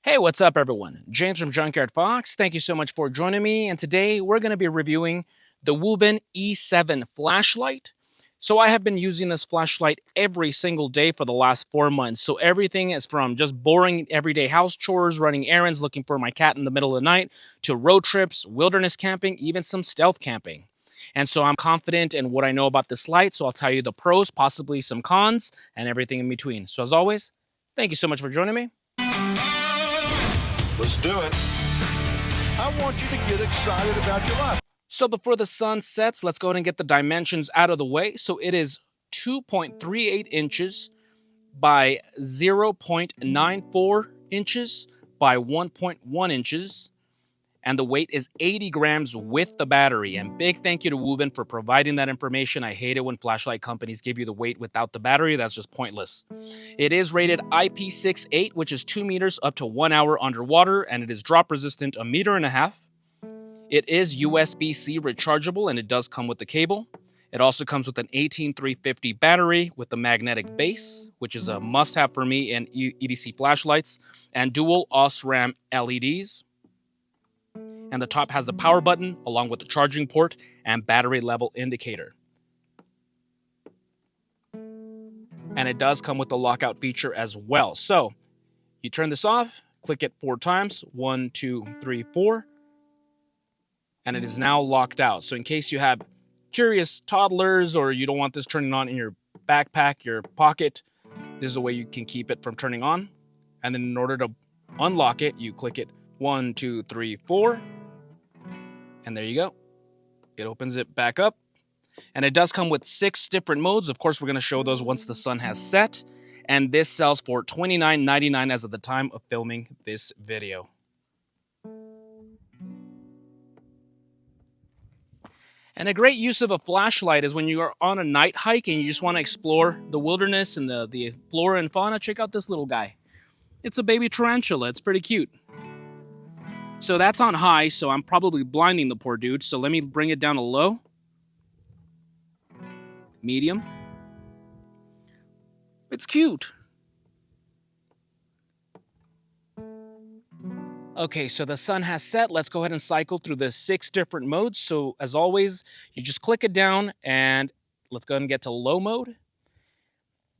Hey, what's up, everyone? James from Junkyard Fox. Thank you so much for joining me. And today we're going to be reviewing the Wuben E7 flashlight. So I have been using this flashlight every single day for the last 4 months. So everything is from just boring everyday house chores, running errands, looking for my cat in the middle of the night, to road trips, wilderness camping, even some stealth camping. And so I'm confident in what I know about this light. So I'll tell you the pros, possibly some cons, and everything in between. So as always, thank you so much for joining me. Let's do it. I want you to get excited about your life. So before the sun sets, let's go ahead and get the dimensions out of the way. So it is 2.38 inches by 0.94 inches by 1.1 inches. And the weight is 80 grams with the battery. And big thank you to Wuben for providing that information. I hate it when flashlight companies give you the weight without the battery. That's just pointless. It is rated IP68, which is 2 meters up to 1 hour underwater, and it is drop resistant 1.5 meters. It is USB-C rechargeable, and it does come with the cable. It also comes with an 18350 battery with a magnetic base, which is a must-have for me in EDC flashlights, and dual OSRAM LEDs. And the top has the power button, along with the charging port and battery level indicator. And it does come with the lockout feature as well. So, you turn this off, click it 4 times, 1, 2, 3, 4. And it is now locked out. So in case you have curious toddlers or you don't want this turning on in your backpack, your pocket, this is a way you can keep it from turning on. And then in order to unlock it, you click it 1, 2, 3, 4. And there you go. It opens it back up. And it does come with 6 different modes. Of course, we're going to show those once the sun has set. And this sells for $29.99 as of the time of filming this video. And a great use of a flashlight is when you are on a night hike and you just want to explore the wilderness and the flora and fauna. Check out this little guy. It's a baby tarantula. It's pretty cute. So that's on high, so I'm probably blinding the poor dude. So let me bring it down to low. Medium. It's cute. Okay, so the sun has set. Let's go ahead and cycle through the 6 different modes. So as always, you just click it down and let's go ahead and get to low mode.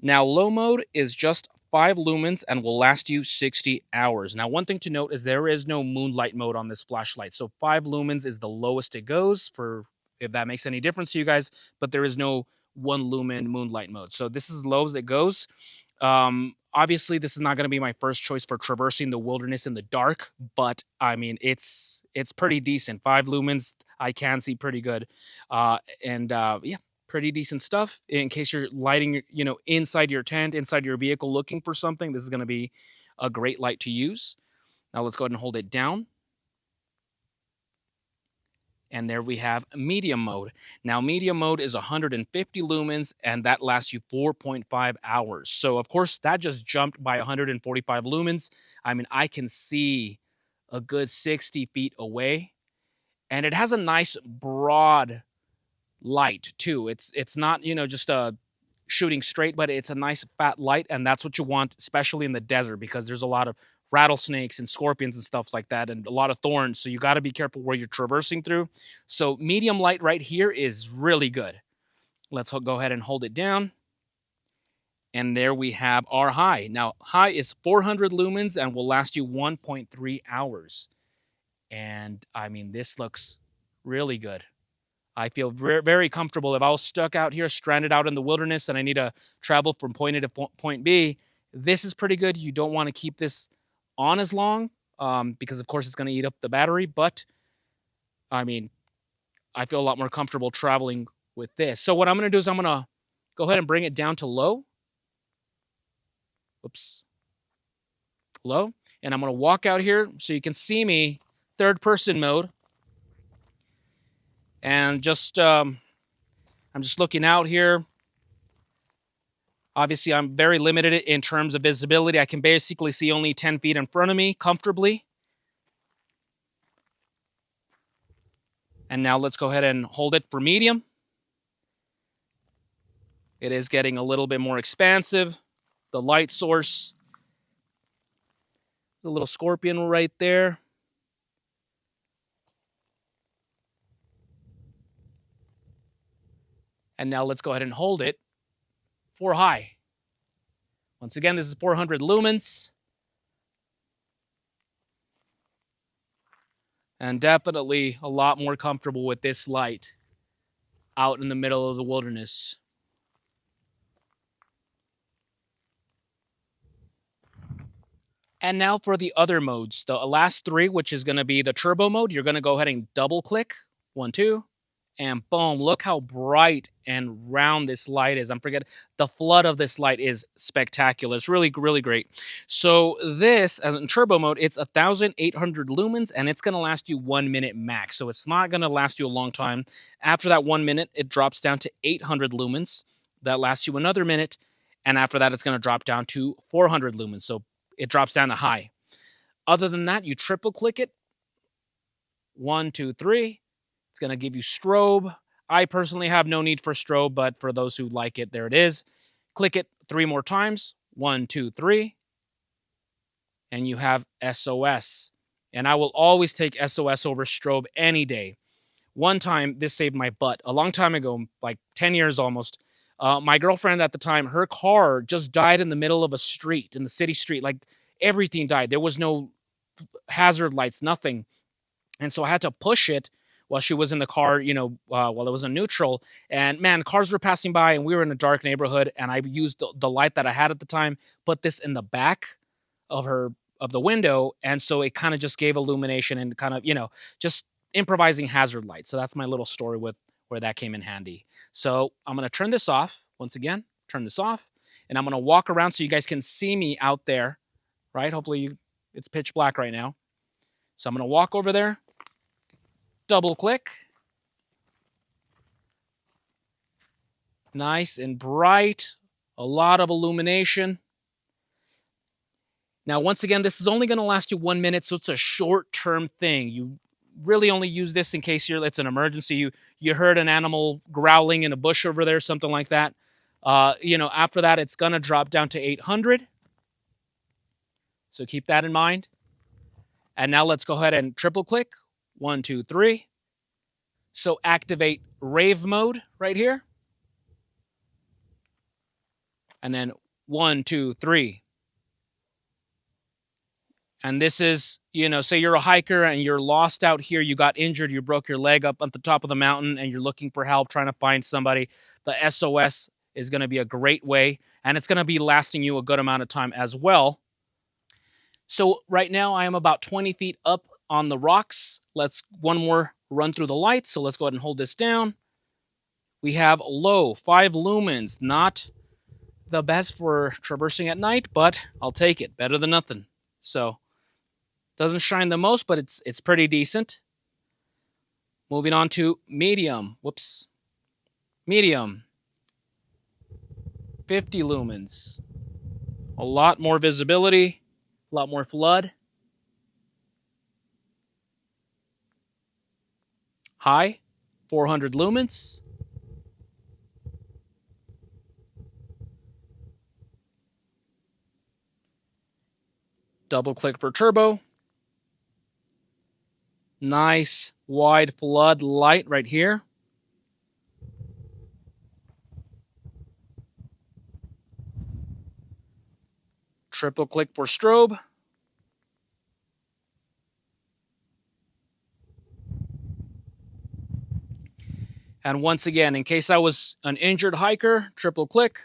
Now, low mode is just 5 lumens and will last you 60 hours. Now, one thing to note is there is no moonlight mode on this flashlight. So 5 lumens is the lowest it goes, for if that makes any difference to you guys, but there is no 1 lumen moonlight mode. So this is as low as it goes. Obviously, this is not going to be my first choice for traversing the wilderness in the dark, but I mean, it's pretty decent. 5 lumens, I can see pretty good. Yeah, pretty decent stuff. In case you're lighting, inside your tent, inside your vehicle, looking for something, this is going to be a great light to use. Now let's go ahead and hold it down. And there we have medium mode. Now, medium mode is 150 lumens, and that lasts you 4.5 hours. So, of course, that just jumped by 145 lumens. I mean, I can see a good 60 feet away. And it has a nice broad light, too. It's not, just a shooting straight, but it's a nice fat light, and that's what you want, especially in the desert, because there's a lot of rattlesnakes and scorpions and stuff like that, and a lot of thorns, so you got to be careful where you're traversing through. So medium light right here is really good. Let's go ahead and hold it down, and there we have our high. Now, high is 400 lumens and will last you 1.3 hours, and I mean, this looks really good. I feel very, very comfortable. If I was stuck out here, stranded out in the wilderness, and I need to travel from point A to point B, this is pretty good. You don't want to keep this on as long because, of course, it's going to eat up the battery. But, I mean, I feel a lot more comfortable traveling with this. So what I'm going to do is I'm going to go ahead and bring it down to low. Oops. Low. And I'm going to walk out here so you can see me, third person mode. And just, I'm just looking out here. Obviously, I'm very limited in terms of visibility. I can basically see only 10 feet in front of me comfortably. And now let's go ahead and hold it for medium. It is getting a little bit more expansive. The light source The little scorpion right there. And now let's go ahead and hold it for high. Once again, this is 400 lumens. And definitely a lot more comfortable with this light out in the middle of the wilderness. And now for the other modes. The last three, which is going to be the turbo mode, you're going to go ahead and double click. 1, 2. And boom, look how bright and round this light is. I'm forgetting, the flood of this light is spectacular. It's really, really great. So this, as in turbo mode, it's 1,800 lumens, and it's going to last you 1 minute max. So it's not going to last you a long time. After that 1 minute, it drops down to 800 lumens. That lasts you another minute. And after that, it's going to drop down to 400 lumens. So it drops down to high. Other than that, you triple click it. 1, 2, 3. It's going to give you strobe. I personally have no need for strobe, but for those who like it, there it is. Click it 3 more times. 1, 2, 3. And you have SOS. And I will always take SOS over strobe any day. One time, this saved my butt. A long time ago, like 10 years almost, my girlfriend at the time, her car just died in the middle of a street, in the city street. Like everything died. There was no hazard lights, nothing. And so I had to push it while she was in the car, while it was in neutral. And man, cars were passing by and we were in a dark neighborhood. And I used the light that I had at the time, put this in the back of the window. And so it kind of just gave illumination and kind of, just improvising hazard lights. So that's my little story with where that came in handy. So I'm going to turn this off once again, turn this off, and I'm going to walk around so you guys can see me out there, right? Hopefully it's pitch black right now. So I'm going to walk over there, double click. Nice and bright, a lot of illumination. Now, once again, this is only going to last you 1 minute, so it's a short-term thing. You really only use this in case it's an emergency. You heard an animal growling in a bush over there, something like that. After that, it's going to drop down to 800. So keep that in mind. And now let's go ahead and triple click. 1, 2, 3. So activate rave mode right here. And then 1, 2, 3. And this is, say you're a hiker and you're lost out here, you got injured, you broke your leg up at the top of the mountain and you're looking for help, trying to find somebody. The SOS is going to be a great way, and it's going to be lasting you a good amount of time as well. So right now I am about 20 feet up on the rocks. Let's one more run through the lights. So let's go ahead and hold this down. We have low, 5 lumens, not the best for traversing at night, but I'll take it. Better than nothing. So doesn't shine the most, but it's pretty decent. Moving on to medium. Medium. 50 lumens. A lot more visibility, a lot more flood. High, 400 lumens. Double click for turbo. Nice wide flood light right here. Triple click for strobe. And once again, in case I was an injured hiker, triple click.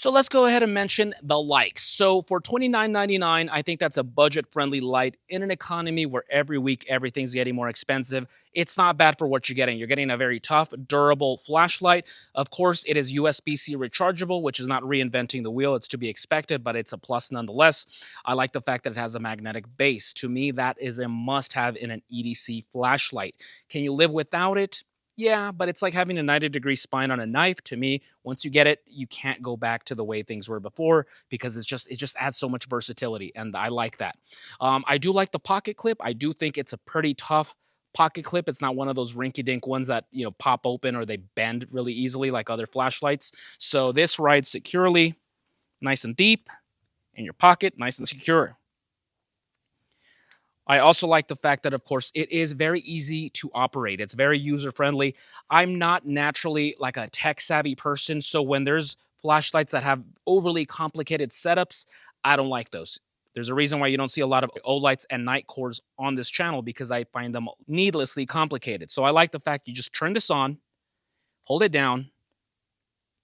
So let's go ahead and mention the likes. So for $29.99, I think that's a budget-friendly light in an economy where every week everything's getting more expensive. It's not bad for what you're getting. You're getting a very tough, durable flashlight. Of course, it is USB-C rechargeable, which is not reinventing the wheel. It's to be expected, but it's a plus nonetheless. I like the fact that it has a magnetic base. To me, that is a must-have in an EDC flashlight. Can you live without it? Yeah, but it's like having a 90-degree spine on a knife to me. Once you get it, you can't go back to the way things were before because it just adds so much versatility, and I like that. I do like the pocket clip. I do think it's a pretty tough pocket clip. It's not one of those rinky-dink ones that, pop open or they bend really easily like other flashlights. So this rides securely, nice and deep in your pocket, nice and secure. I also like the fact that, of course, it is very easy to operate. It's very user friendly. I'm not naturally like a tech savvy person. So when there's flashlights that have overly complicated setups, I don't like those. There's a reason why you don't see a lot of O-lights and night cores on this channel because I find them needlessly complicated. So I like the fact you just turn this on, hold it down,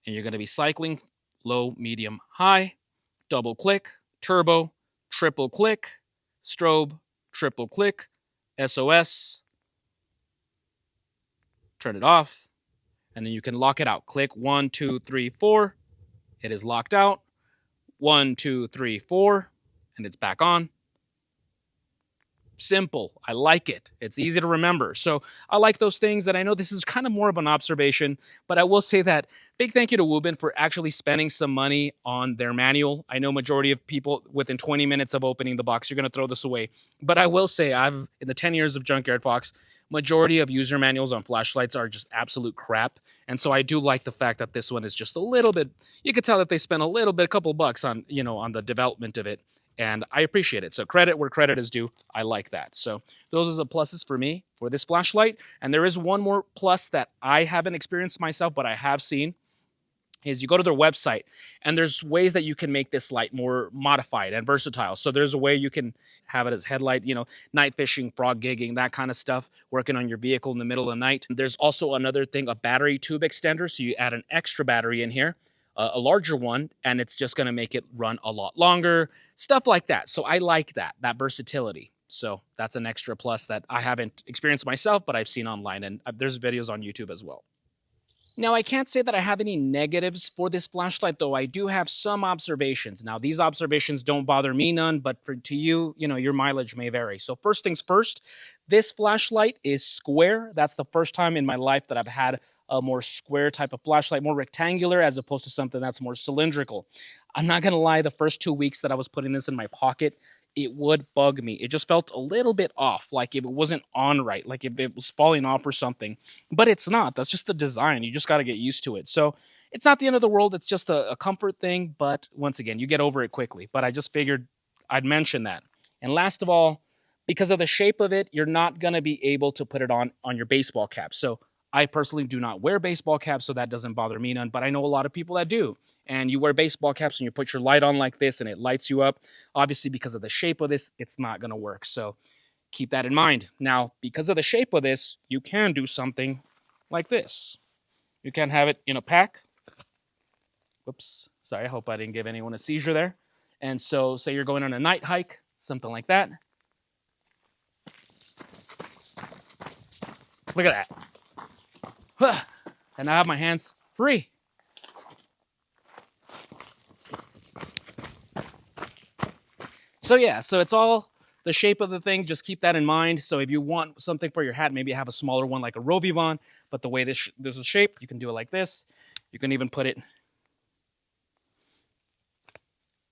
and you're going to be cycling low, medium, high, double click, turbo, triple click, strobe, triple click, SOS, turn it off, and then you can lock it out. Click 1, 2, 3, 4. It is locked out. 1, 2, 3, 4, and it's back on. Simple. I like it. It's easy to remember. So I like those things, and I know this is kind of more of an observation, but I will say that big thank you to Wuben for actually spending some money on their manual. I know majority of people within 20 minutes of opening the box, you're going to throw this away. But I will say in the 10 years of Junkyard Fox, majority of user manuals on flashlights are just absolute crap. And so I do like the fact that this one is just a little bit, you could tell that they spent a couple bucks on, on the development of it. And I appreciate it. So credit where credit is due. I like that. So those are the pluses for me for this flashlight. And there is one more plus that I haven't experienced myself, but I have seen, is you go to their website and there's ways that you can make this light more modified and versatile. So there's a way you can have it as headlight, night fishing, frog gigging, that kind of stuff, working on your vehicle in the middle of the night. There's also another thing, a battery tube extender. So you add an extra battery in here, a larger one, and it's just going to make it run a lot longer, stuff like that. So I like that versatility. So that's an extra plus that I haven't experienced myself, but I've seen online, and there's videos on YouTube as well. Now, I can't say that I have any negatives for this flashlight, though I do have some observations. Now, these observations don't bother me none, but to you, your mileage may vary. So first things first, this flashlight is square. That's the first time in my life that I've had a more square type of flashlight, more rectangular, as opposed to something that's more cylindrical. I'm not going to lie, the first 2 weeks that I was putting this in my pocket, it would bug me. It just felt a little bit off, like if it wasn't on right, like if it was falling off or something. But it's not. That's just the design. You just got to get used to it. So it's not the end of the world. It's just a comfort thing. But once again, you get over it quickly. But I just figured I'd mention that. And last of all, because of the shape of it, you're not going to be able to put it on your baseball cap. So I personally do not wear baseball caps, so that doesn't bother me none, but I know a lot of people that do. And you wear baseball caps and you put your light on like this and it lights you up. Obviously, because of the shape of this, it's not going to work. So keep that in mind. Now, because of the shape of this, you can do something like this. You can have it in a pack. Whoops. Sorry, I hope I didn't give anyone a seizure there. And so say you're going on a night hike, something like that. Look at that. And I have my hands free. So yeah, so it's all the shape of the thing. Just keep that in mind. So if you want something for your hat, maybe have a smaller one like a Rovivon, but the way this is shaped, you can do it like this. You can even put it in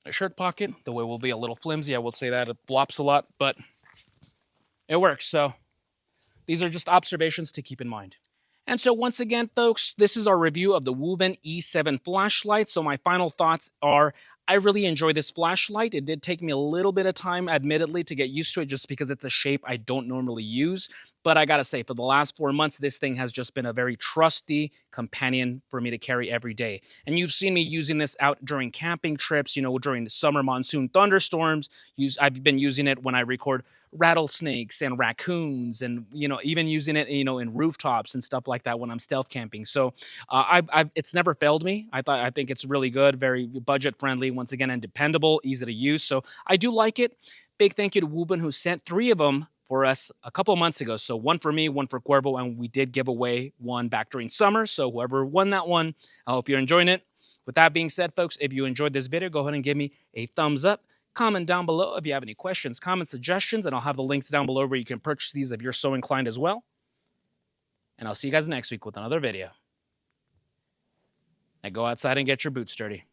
a shirt pocket. The way will be a little flimsy. I will say that it flops a lot, but it works. So these are just observations to keep in mind. And so once again, folks, this is our review of the Wuben E7 flashlight. So my final thoughts are, I really enjoy this flashlight. It did take me a little bit of time, admittedly, to get used to it just because it's a shape I don't normally use. But I gotta say, for the last 4 months, this thing has just been a very trusty companion for me to carry every day. And you've seen me using this out during camping trips, during the summer monsoon thunderstorms. I've been using it when I record rattlesnakes and raccoons, and even using it in rooftops and stuff like that when I'm stealth camping. So it's never failed me. I think it's really good, very budget friendly, once again, and dependable, easy to use. So I do like it. Big thank you to Wuben, who sent 3 of them for us a couple of months ago. So one for me, one for Cuervo, and we did give away one back during summer. So whoever won that one, I hope you're enjoying it. With that being said, folks, if you enjoyed this video, go ahead and give me a thumbs up. Comment down below if you have any questions, comments, suggestions, and I'll have the links down below where you can purchase these if you're so inclined as well. and I'll see you guys next week with another video. Now go outside and get your boots dirty.